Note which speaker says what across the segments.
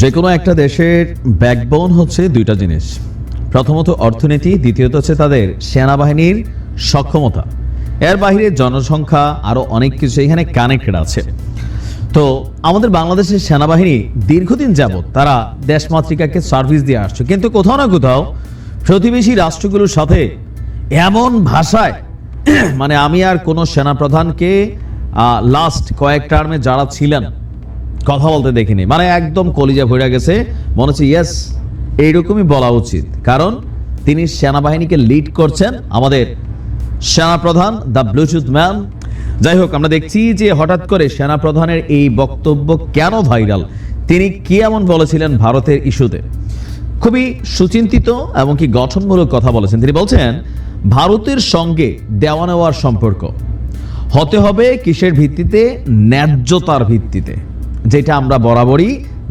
Speaker 1: যে কোনো একটা দেশের ব্যাকবোন হচ্ছে দুইটা জিনিস। প্রথমত অর্থনীতি, দ্বিতীয়ত হচ্ছে তাদের সেনাবাহিনীর সক্ষমতা। এর বাইরে জনসংখ্যা আরো অনেক কিছু এখানে কানেক্টেড আছে। তো আমাদের বাংলাদেশের সেনাবাহিনী দীর্ঘদিন যাবত তারা দেশমাতৃকাকে সার্ভিস দিয়ে আসছে, কিন্তু কোথাও না কোথাও প্রতিবেশী রাষ্ট্রগুলোর সাথে এমন ভাষায় মানে আমি আর কোনো সেনাপ্রধানকে লাস্ট কয়েক টার্মে যারা ছিলেন কথা বলতে দেখিনি, মানে একদম কলিজা ভরে গেছে, মনে হচ্ছে ইয়েস এইরকমই বলা উচিত, কারণ তিনি সেনাবাহিনীকে লিড করছেন আমাদের সেনাপ্রধান দ্য ব্লুটুথ ম্যান। যাই হোক, আমরা দেখছি যে হঠাৎ করে সেনাপ্রধানের এই বক্তব্য কেন ভাইরাল, তিনি কি এমন বলেছিলেন ভারতের ইস্যুতে। খুবই সুচিন্তিত এবং কি গঠনমূলক কথা বলেছেন। তিনি বলছেন ভারতের সঙ্গে দেওয়া নেওয়ার সম্পর্ক হতে হবে কিসের ভিত্তিতে? ন্যায্যতার ভিত্তিতে, যেটা আমরা বরাবরই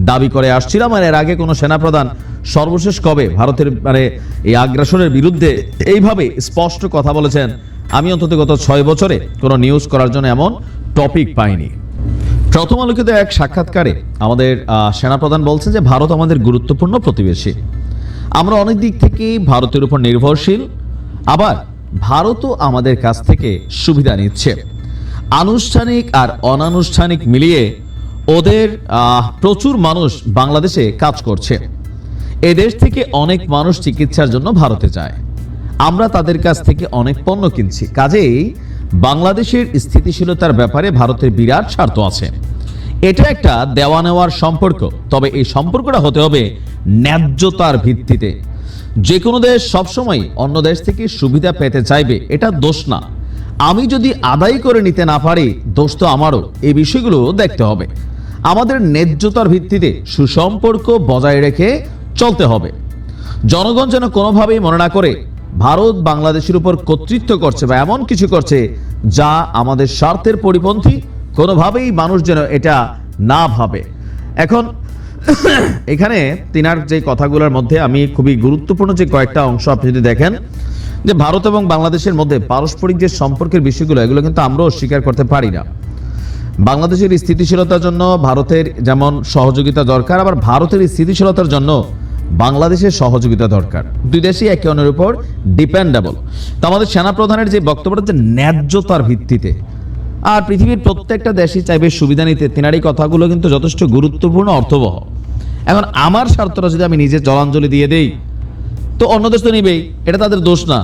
Speaker 1: দাবি করে আসছিলাম। আর এর আগে কোনো সেনাপ্রধান সর্বশেষ কবে ভারতের মানে এই আগ্রাসনের বিরুদ্ধে এইভাবে স্পষ্ট কথা বলেছেন? আমি অন্তত গত 6 বছরে কোনো নিউজ করার জন্য এমন টপিক পাইনি। প্রথম আলোকিত এক সাক্ষাৎকারে আমাদের সেনাপ্রধান বলছেন যে ভারত আমাদের গুরুত্বপূর্ণ প্রতিবেশী, আমরা অনেক দিক থেকেই ভারতের উপর নির্ভরশীল, আবার ভারতও আমাদের কাছ থেকে সুবিধা নিচ্ছে। আনুষ্ঠানিক আর অনানুষ্ঠানিক মিলিয়ে ওদের প্রচুর মানুষ বাংলাদেশে কাজ করছে। এদেশ থেকে অনেক মানুষ চিকিৎসার জন্য ভারতে যায়, আমরা তাদের কাছ থেকে অনেক পণ্য কিনছি। কাজেই বাংলাদেশের স্থিতিশীলতার ব্যাপারে ভারতের বিরাট স্বার্থ আছে। এটা একটা দেওয়া নেওয়ার সম্পর্ক, তবে এই সম্পর্কটা হতে হবে ন্যায্যতার ভিত্তিতে। যে কোনো দেশ সবসময় অন্য দেশ থেকে সুবিধা পেতে চাইবে, এটা দোষ না। আমি যদি আদায় করে নিতে না পারি, দোষ তো আমারও। এই বিষয়গুলো দেখতে হবে। আমাদের ন্যায্যতার ভিত্তিতে সুসম্পর্ক বজায় রেখে চলতে হবে। জনগণ যেন কোনোভাবেই মনে না করে ভারত বাংলাদেশের উপর কর্তৃত্ব করছে বা এমন কিছু করছে যা আমাদের স্বার্থের পরিপন্থী। কোনোভাবেই মানুষ যেন এটা না ভাবে। এখন এখানে তিনার যে কথাগুলোর মধ্যে আমি খুবই গুরুত্বপূর্ণ যে কয়েকটা অংশ আপনি যদি দেখেন, যে ভারত এবং বাংলাদেশের মধ্যে পারস্পরিক যে সম্পর্কের বিষয়গুলো, এগুলো কিন্তু আমরাও স্বীকার করতে পারি না। বাংলাদেশের স্থিতিশীলতার জন্য ভারতের যেমন সহযোগিতা দরকার, আবার ভারতের স্থিতিশীলতার জন্য বাংলাদেশের সহযোগিতা দরকার। দুই দেশই একে অন্যের উপর ডিপেন্ডেবল। তো আমাদের সেনাপ্রধানের যে বক্তব্যটা যে ন্যায্যতার ভিত্তিতে, আর পৃথিবীর প্রত্যেকটা দেশই চাইবে সুবিধা নিতে, তিনার এই কথাগুলো কিন্তু যথেষ্ট গুরুত্বপূর্ণ, অর্থবহ। এখন আমার স্বার্থটা যদি আমি নিজে জলাঞ্জলি দিয়ে দেই, তো অন্য দেশ তো নিবেই, এটা তাদের দোষ না।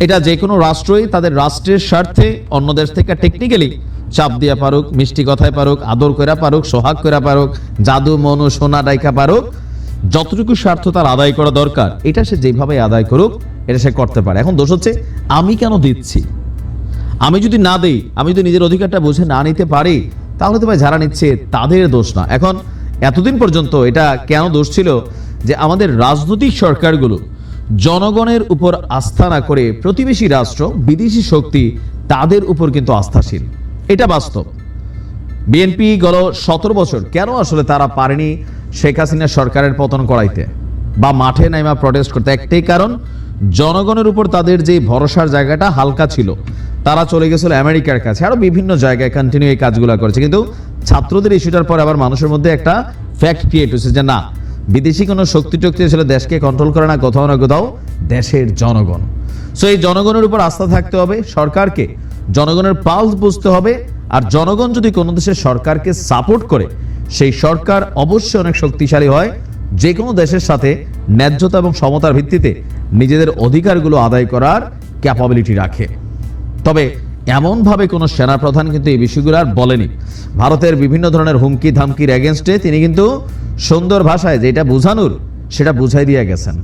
Speaker 1: এটা যে কোনো রাষ্ট্রই তাদের রাষ্ট্রের স্বার্থে অন্য দেশ থেকে টেকনিক্যালি চাপ দিয়া পারুক, মিষ্টি কথায় পারুক, আদর কইরা পারুক, সোহাগ কইরা পারুক, জাদু মনু সোনা ডাইকা পারুক, যতটুকু স্বার্থ তার আদায় করা দরকার এটা সে যেভাবে আদায় করুক, এটা সে করতে পারে। এখন দোষ হচ্ছে আমি কেন দিচ্ছি। আমি যদি না দেই, আমি যদি নিজের অধিকারটা বুঝে না নিতে পারি, তাহলে তো ভাই যারা নিচ্ছে তাদের দোষ না। এখন এতদিন পর্যন্ত এটা কেন দোষ ছিল যে আমাদের রাজনৈতিক সরকারগুলো জনগণের উপর আস্থা না করে প্রতিবেশী রাষ্ট্র, বিদেশি শক্তি তাদের উপর কিন্তু আস্থাশীল। এটা বাস্তব। বিএনপি গত 17 বছর কেন আসলে তারা পারেনি শেখ হাসিনা সরকারের পতন করাইতে বা মাঠে নাইমা প্রটেস্ট করতে? একটাই কারণ, জনগণের উপর তাদের যে ভরসার জায়গাটা হালকা ছিল। তারা চলে গেছিল আমেরিকার কাছে, আরো বিভিন্ন জায়গায় কন্টিনিউ এই কাজগুলো করেছে। কিন্তু ছাত্রদের ইস্যুটার পর আবার মানুষের মধ্যে একটা ফ্যাক্ট ক্রিয়েট হয়েছে যে না, বিদেশি কোনো শক্তি টক্তি আসলে দেশকে কন্ট্রোল করে না, কোথাও না কোথাও দেশের জনগণ। সো এই জনগণের উপর আস্থা থাকতে হবে, সরকারকে জনগণের পালস বুঝতে হবে। আর জনগণ যদি কোনো দেশের সরকারকে সাপোর্ট করে, সেই সরকার অবশ্যই অনেক শক্তিশালী হয়, যে কোনো দেশের সাথে ন্যায্যতা এবং সমতার ভিত্তিতে নিজেদের অধিকারগুলো আদায় করার ক্যাপাবিলিটি রাখে। তবে এমনভাবে কোনো সেনাপ্রধান কিন্তু এই বিষয়গুলো আর বলেনি। ভারতের বিভিন্ন ধরনের হুমকি ধামকির এগেনস্টে তিনি কিন্তু সুন্দর ভাষায় যেটা বোঝানোর সেটা বুঝাই দিয়ে গেছেন।